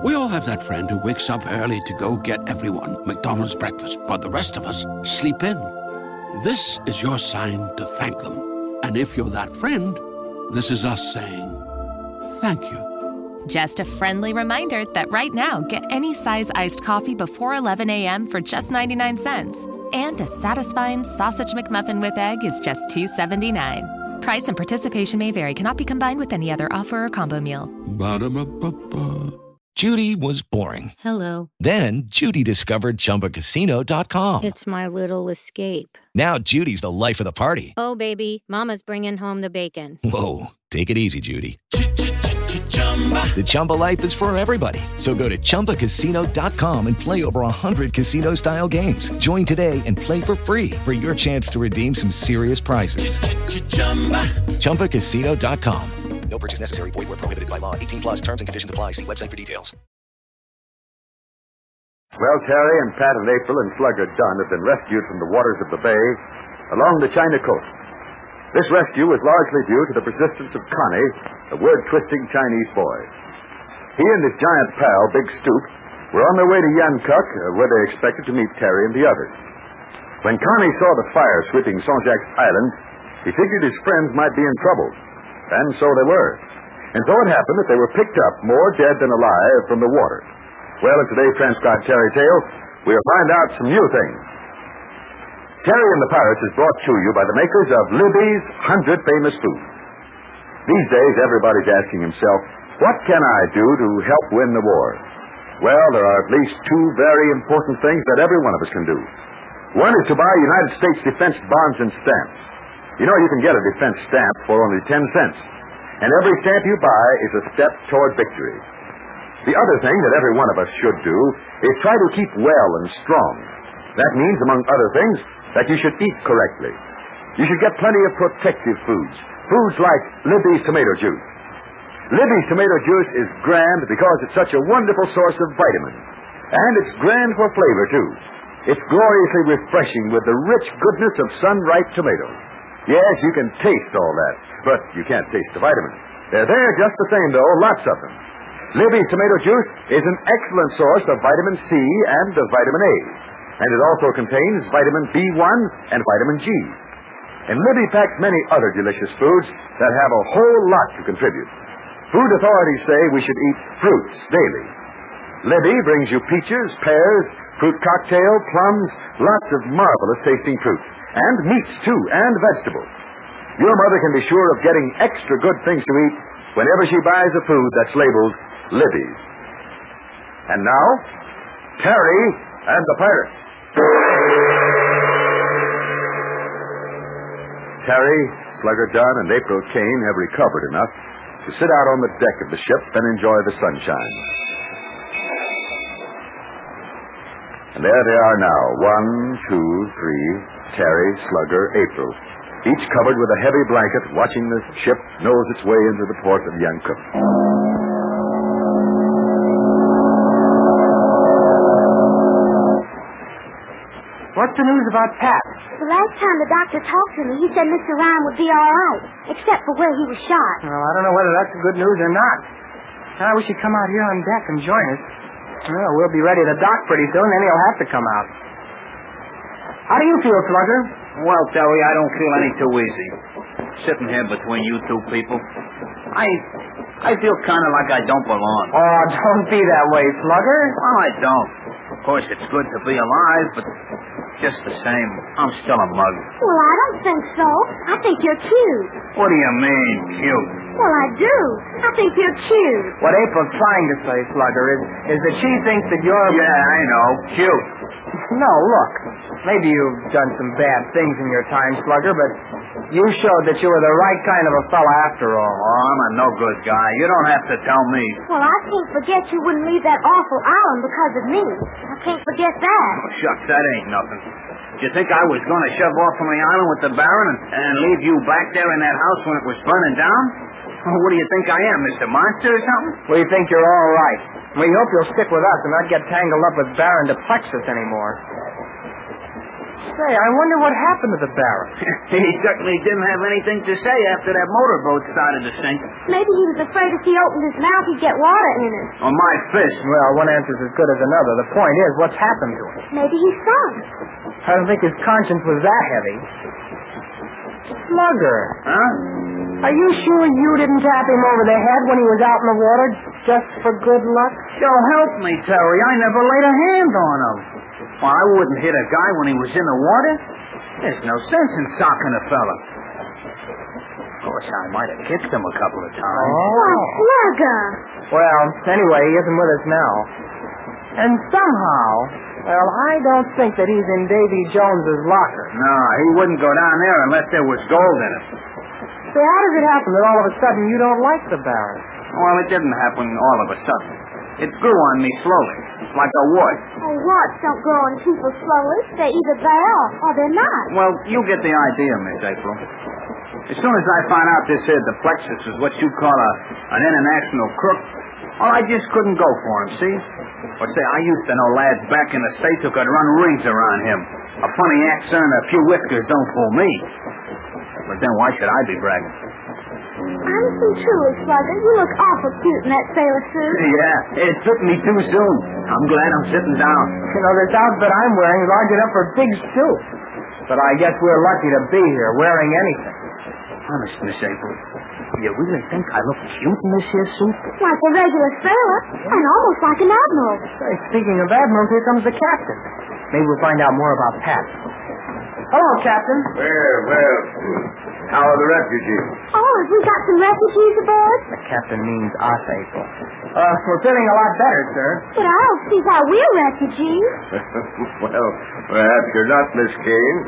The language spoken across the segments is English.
We all have that friend who wakes up early to go get everyone McDonald's breakfast, while the rest of us sleep in. This is your sign to thank them. And if you're that friend, this is us saying thank you. Just a friendly reminder that right now, get any size iced coffee before 11 a.m. for just 99 cents. And a satisfying sausage McMuffin with egg is just $2.79. Price and participation may vary. Cannot be combined with any other offer or combo meal. Ba-da-ba-ba-ba. Judy was boring. Hello. Then Judy discovered ChumbaCasino.com. It's my little escape. Now Judy's the life of the party. Oh, baby, mama's bringing home the bacon. Whoa, take it easy, Judy. The Chumba life is for everybody. So go to ChumbaCasino.com and play over 100 casino-style games. Join today and play for free for your chance to redeem some serious prizes. ChumbaCasino.com. No purchase necessary. Void where prohibited by law. 18 plus terms and conditions apply. See website for details. Well, Terry and Pat and April and Slugger Dunn have been rescued from the waters of the bay along the China coast. This rescue was largely due to the persistence of Connie, a word-twisting Chinese boy. He and his giant pal, Big Stoop, were on their way to Yankuck, where they expected to meet Terry and the others. When Connie saw the fire sweeping Saint-Jacques Island, he figured his friends might be in trouble. And so they were. And so it happened that they were picked up more dead than alive from the water. Well, in today's transcribed Terry Tale, we'll find out some new things. Terry and the Pirates is brought to you by the makers of Libby's 100 Famous Foods. These days, everybody's asking himself, what can I do to help win the war? Well, there are at least two very important things that every one of us can do. One is to buy United States defense bonds and stamps. You know, you can get a defense stamp for only 10 cents. And every stamp you buy is a step toward victory. The other thing that every one of us should do is try to keep well and strong. That means, among other things, that you should eat correctly. You should get plenty of protective foods. Foods like Libby's tomato juice. Libby's tomato juice is grand because it's such a wonderful source of vitamins. And it's grand for flavor, too. It's gloriously refreshing with the rich goodness of sun-ripe tomatoes. Yes, you can taste all that, but you can't taste the vitamins. They're there just the same, though, lots of them. Libby's tomato juice is an excellent source of vitamin C and of vitamin A. And it also contains vitamin B1 and vitamin G. And Libby packs many other delicious foods that have a whole lot to contribute. Food authorities say we should eat fruits daily. Libby brings you peaches, pears, fruit cocktail, plums, lots of marvelous tasting fruit. And meats, too, and vegetables. Your mother can be sure of getting extra good things to eat whenever she buys a food that's labeled Libby's. And now, Terry and the Pirates. Terry, Slugger Dunn, and April Kane have recovered enough to sit out on the deck of the ship and enjoy the sunshine. And there they are now, 1, 2, 3, Terry, Slugger, April, each covered with a heavy blanket, watching the ship nose its way into the port of Yankuck. What's the news about Pat? The last time the doctor talked to me, he said Mr. Ryan would be all right, except for where he was shot. Well, I don't know whether that's good news or not. I wish he'd come out here on deck and join us. Well, we'll be ready to dock pretty soon, then he'll have to come out. How do you feel, Slugger? Well, Terry, I don't feel any too easy. Sitting here between you two people. I feel kind of like I don't belong. Oh, don't be that way, Slugger. Well, I don't. Of course, it's good to be alive, but just the same, I'm still a mug. Well, I don't think so. I think you're cute. What do you mean, cute? Well, I do. I think you're cute. What April's trying to say, Slugger, is that she thinks that you're... Yeah, I know. Cute. No, look. Maybe you've done some bad things in your time, Slugger, but you showed that you were the right kind of a fella after all. Oh, I'm a no-good guy. You don't have to tell me. Well, I can't forget you wouldn't leave that awful island because of me. I can't forget that. Oh, shucks, that ain't nothing. Did you think I was going to shove off from the island with the Baron and leave you back there in that house when it was burning down? What do you think I am, Mr. Monster or something? We think you're all right. We hope you'll stick with us and not get tangled up with Baron to Plexus anymore. Say, I wonder what happened to the Baron. He certainly didn't have anything to say after that motorboat started to sink. Maybe he was afraid if he opened his mouth, he'd get water in it. On my fist. Well, one answer's as good as another. The point is, what's happened to him? Maybe he sunk. I don't think his conscience was that heavy. Slugger. Huh? Are you sure you didn't tap him over the head when he was out in the water just for good luck? So help me, Terry. I never laid a hand on him. Well, I wouldn't hit a guy when he was in the water. There's no sense in socking a fella. Of course, I might have kicked him a couple of times. Why, Slugger. Well, anyway, he isn't with us now. And somehow, well, I don't think that he's in Davy Jones's locker. No, he wouldn't go down there unless there was gold in it. So how does it happen that all of a sudden you don't like the Baron? Well, it didn't happen all of a sudden. It grew on me slowly, like a wart. Oh, warts don't grow on people slowly. They're either there or they're not. Well, you get the idea, Miss April. As soon as I found out this here Duplexus is what you call an international crook, well, I just couldn't go for him, see? Or say, I used to know lads back in the States who could run rings around him. A funny accent and a few whiskers don't fool me. But then why should I be bragging? Honestly, truly, Slugger, you look awful cute in that sailor suit. Yeah, it took me too soon. I'm glad I'm sitting down. You know, this outfit I'm wearing is large enough for a big stoop. But I guess we're lucky to be here, wearing anything. Honest, Miss April, you really think I look cute in this here suit? Like a regular sailor, and almost like an admiral. Say, speaking of admirals, here comes the captain. Maybe we'll find out more about Pat. Hello, Captain. Well, how are the refugees? Oh, have we got some refugees aboard? The captain means us, April. We're feeling a lot better, sir. But I don't see why we're refugees. Well, perhaps you're not, Miss Kane.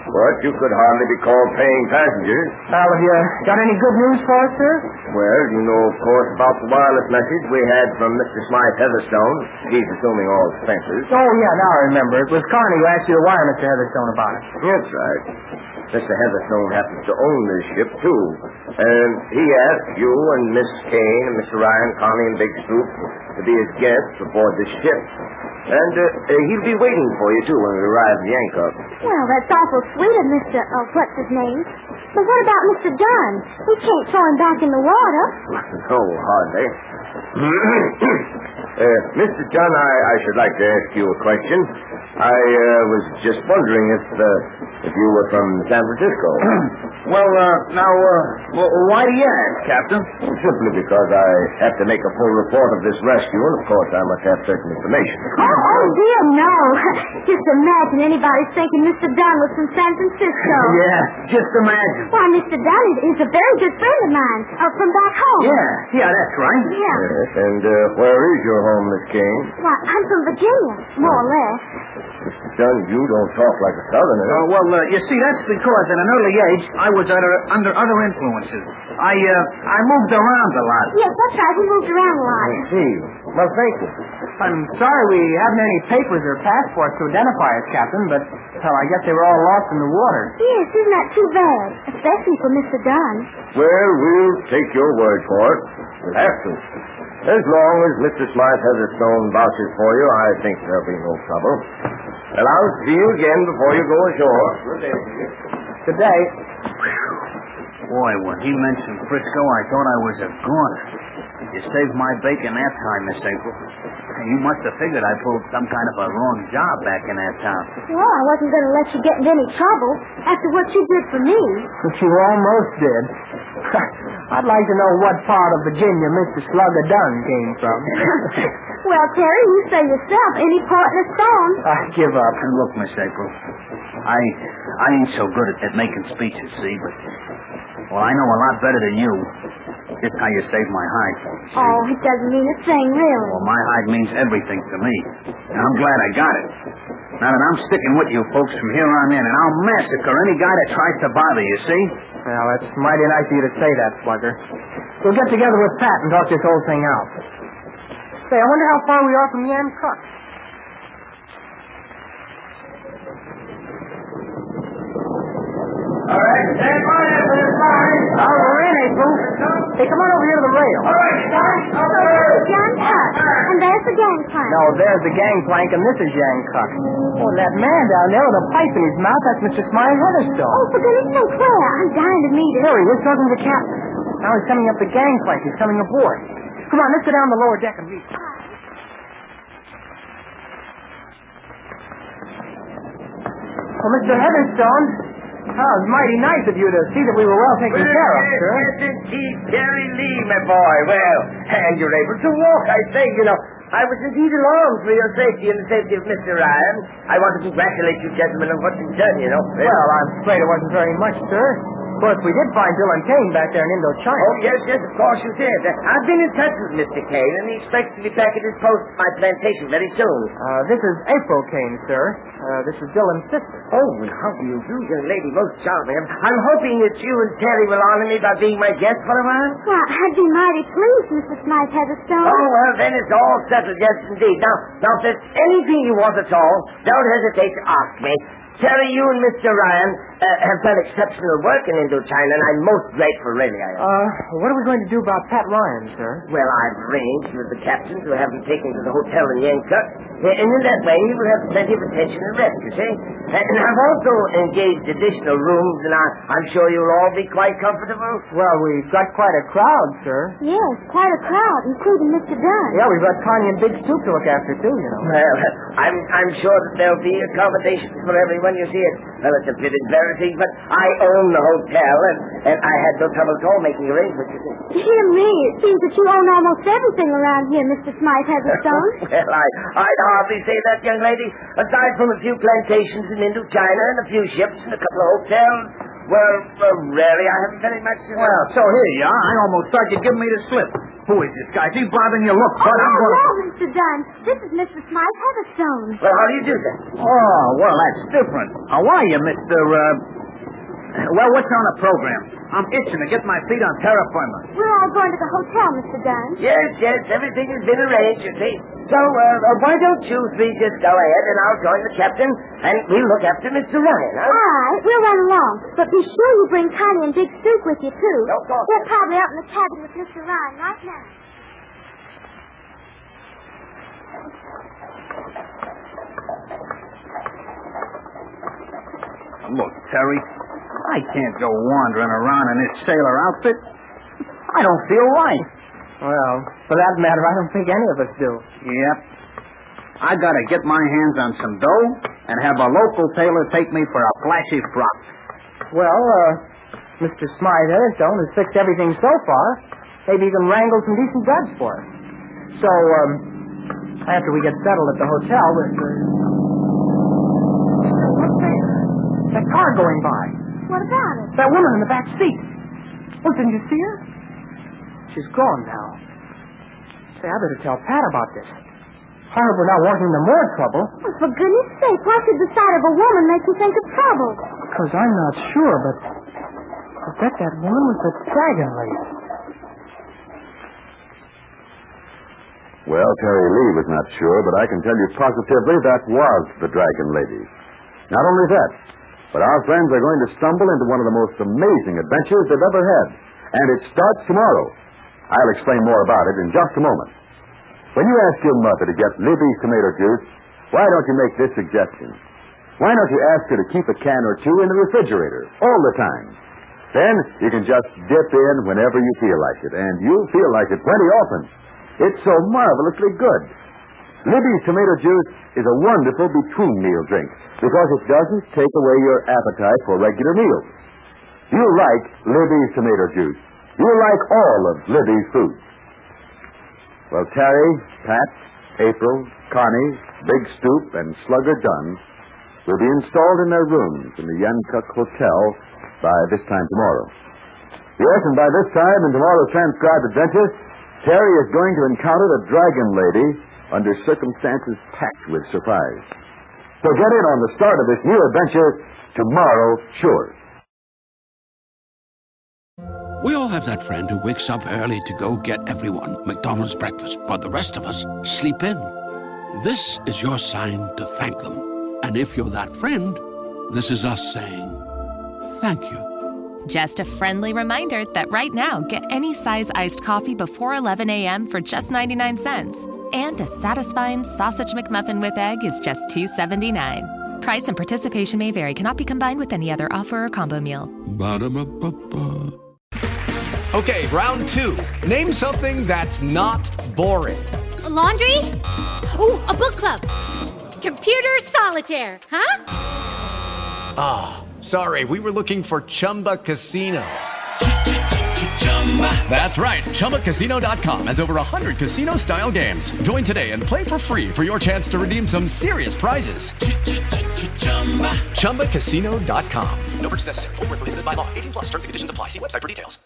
But you could hardly be called paying passengers. Well, have you got any good news for us, sir? Well, you know, of course, about the wireless message we had from Mr. Smythe Heatherstone. He's assuming all expenses. Oh, yeah, now I remember. It was Connie who asked you to wire Mr. Heatherstone about it. That's right. Mr. Heatherstone happens to own this ship, too. And he asked you and Miss Kane and Mr. Ryan, Connie, and Big Stoop to be his guests aboard this ship. And he'll be waiting for you, too, when we arrive in Yankup. Well, that's awful sweet of Mr. what's his name? But what about Mr. Dunn? We can't throw him back in the water. No, hardly. Mr. Dunn, I should like to ask you a question. I was just wondering if you were from San Francisco. Well, why do you ask, Captain? Simply because I have to make a full report of this rescue, and of course I must have certain information. Oh, dear, no. Just imagine anybody thinking Mr. Dunn was from San Francisco. Yeah, just imagine. Why, Mr. Dunn is a very good friend of mine from back home. Yeah, that's right. Yeah. Yes, and where is your home, Miss Kane? Why, I'm from Virginia, more or less. Mr. Dunn, you don't talk like a Southerner. You see, that's because at an early age I was under other influences. I moved around a lot. Yes, that's right. He moved around a lot. I see. Well, thank you. I'm sorry we haven't any papers or passports to identify us, Captain, but, well, I guess they were all lost in the water. Yes, isn't that too bad? Especially for Mr. Dunn. Well, we'll take your word for it. We'll have to. As long as Mr. Smythe Heatherstone vouches for you, I think there'll be no trouble. Well, I'll see you again before you go ashore. Good day. Good day. Boy, when he mentioned Frisco, I thought I was a goner. You saved my bacon that time, Miss April. You must have figured I pulled some kind of a wrong job back in that town. Well, I wasn't going to let you get into any trouble after what you did for me. But you almost did. I'd like to know what part of Virginia Mr. Slugger Dunn came from. Well, Terry, you say yourself, any port in a stone. I give up. And look, Miss April, I ain't so good at making speeches, see, but, well, I know a lot better than you. Just how you saved my hide for me, see? Oh, it doesn't mean a thing, really. Well, my hide means everything to me. And I'm glad I got it. Now that I'm sticking with you folks from here on in, and I'll massacre any guy that tries to bother you, see? Well, that's mighty nice of you to say that, Slugger. We'll get together with Pat and talk this whole thing out. Say, I wonder how far we are from Yankup. All right, stand by for this line. We're in, April. Hey, come on over here to the rail. All right. John Tuck. And there's the gangplank. No, there's the gangplank, and this is Yang Cuck. Oh, that man down there with a pipe in his mouth, that's Mr. Smiley Heatherstone. Oh, for goodness sake, where? I'm dying to meet him. Here he is talking to the captain. Now he's coming up the gangplank. He's coming aboard. Come on, let's go down the lower deck and meet him. Well, Mr. Heatherstone, it was mighty nice of you to see that we were well taken care of, sir. Yes, indeed, Terry Lee, my boy. Well, and you're able to walk, I say, you know. I was indeed alarmed for your safety and the safety of Mr. Ryan. I want to congratulate you gentlemen on what you've done, you know. Well, I'm afraid it wasn't very much, sir. Of course, we did find Dylan Kane back there in Indochina. Oh, yes, of course you did. I've been in touch with Mr. Kane, and he expects to be back at his post at my plantation very soon. This is April Kane, sir. This is Dylan's sister. Oh, and how do you do, young lady? Most charming. I'm hoping that you and Terry will honor me by being my guest for a while. Well, I'd be mighty pleased, Mr. Smythe Heatherstone. Oh, well, then it's all settled, yes, indeed. Now, if there's anything you want at all, don't hesitate to ask me. Terry, you and Mr. Ryan have done exceptional work in Indochina, and I'm most grateful, really, I am. What are we going to do about Pat Ryan, sir? Well, I've arranged with the captain to have him taken to the hotel in Yankuk, and in that way he will have plenty of attention and rest, you see. And I've also engaged additional rooms, and I'm sure you'll all be quite comfortable. Well, we've got quite a crowd, sir. Yes, quite a crowd, including Mr. Dunn. Yeah, we've got Connie and Big Stoop to look after, too, you know. Well, I'm sure that there'll be accommodations for everyone, you see. Well, it's a bit embarrassing, but I own the hotel, and I had no trouble at all making arrangements, you see. Dear me, it seems that you own almost everything around here, Mr. Smythe Heatherstone. Well, I'd hardly say that, young lady. Aside from a few plantations in Indochina and a few ships and a couple of hotels, well, really, I haven't very much to... Well, so here you are. I almost thought you'd give me the slip. Who is this guy? Is he bothering you? Look, bud, I'm going... no, Mr. Dunn. This is Mr. Smythe Heatherstone. Well, how do you do that? Oh, well, that's different. How are you, Mr. Well, what's on the program? I'm itching to get my feet on terra firma. We're all going to the hotel, Mr. Dunn. Yes, everything has been arranged, you see. So, why don't you three just go ahead and I'll join the captain and we'll look after Mr. Ryan, huh? All right, we'll run along. But be sure you bring Connie and Big Stoop with you, too. Of course. They're probably out in the cabin with Mr. Ryan right now. Look, Terry, I can't go wandering around in this sailor outfit. I don't feel right. Well, for that matter, I don't think any of us do. Yep. I gotta get my hands on some dough and have a local tailor take me for a flashy frock. Well, Mr. Smythe Heatherstone has fixed everything so far. Maybe he can wrangle some decent duds for us. So, after we get settled at the hotel, what's there? That car going by. What about it? That woman in the back seat. Oh, didn't you see her? She's gone now. Say, I better tell Pat about this. I hope we're not walking into more trouble. Well, for goodness sake, why should the sight of a woman make you think of trouble? Because I'm not sure, but I bet that woman was the dragon lady. Well, Terry Lee was not sure, but I can tell you positively that was the Dragon Lady. Not only that, but our friends are going to stumble into one of the most amazing adventures they've ever had. And it starts tomorrow. I'll explain more about it in just a moment. When you ask your mother to get Libby's tomato juice, why don't you make this suggestion? Why don't you ask her to keep a can or two in the refrigerator all the time? Then you can just dip in whenever you feel like it, and you'll feel like it plenty often. It's so marvelously good. Libby's tomato juice is a wonderful between-meal drink because it doesn't take away your appetite for regular meals. You'll like Libby's tomato juice. You'll like all of Libby's food. Well, Terry, Pat, April, Connie, Big Stoop, and Slugger Dunn will be installed in their rooms in the Yankuk Hotel by this time tomorrow. Yes, and by this time in tomorrow's transcribed adventure, Terry is going to encounter the Dragon Lady under circumstances packed with surprise. So get in on the start of this new adventure tomorrow, sure. We all have that friend who wakes up early to go get everyone McDonald's breakfast, while the rest of us sleep in. This is your sign to thank them. And if you're that friend, this is us saying thank you. Just a friendly reminder that right now, get any size iced coffee before 11 a.m. for just 99 cents. And a satisfying sausage McMuffin with egg is just $2.79. Price and participation may vary. Cannot be combined with any other offer or combo meal. Ba-da-ba-ba-ba. Okay, round two. Name something that's not boring. A laundry? Ooh, a book club. Computer solitaire, huh? Ah, sorry, we were looking for Chumba Casino. That's right, ChumbaCasino.com has over 100 casino-style games. Join today and play for free for your chance to redeem some serious prizes. ChumbaCasino.com. No purchase necessary. Void where prohibited by law. 18+ terms and conditions apply. See website for details.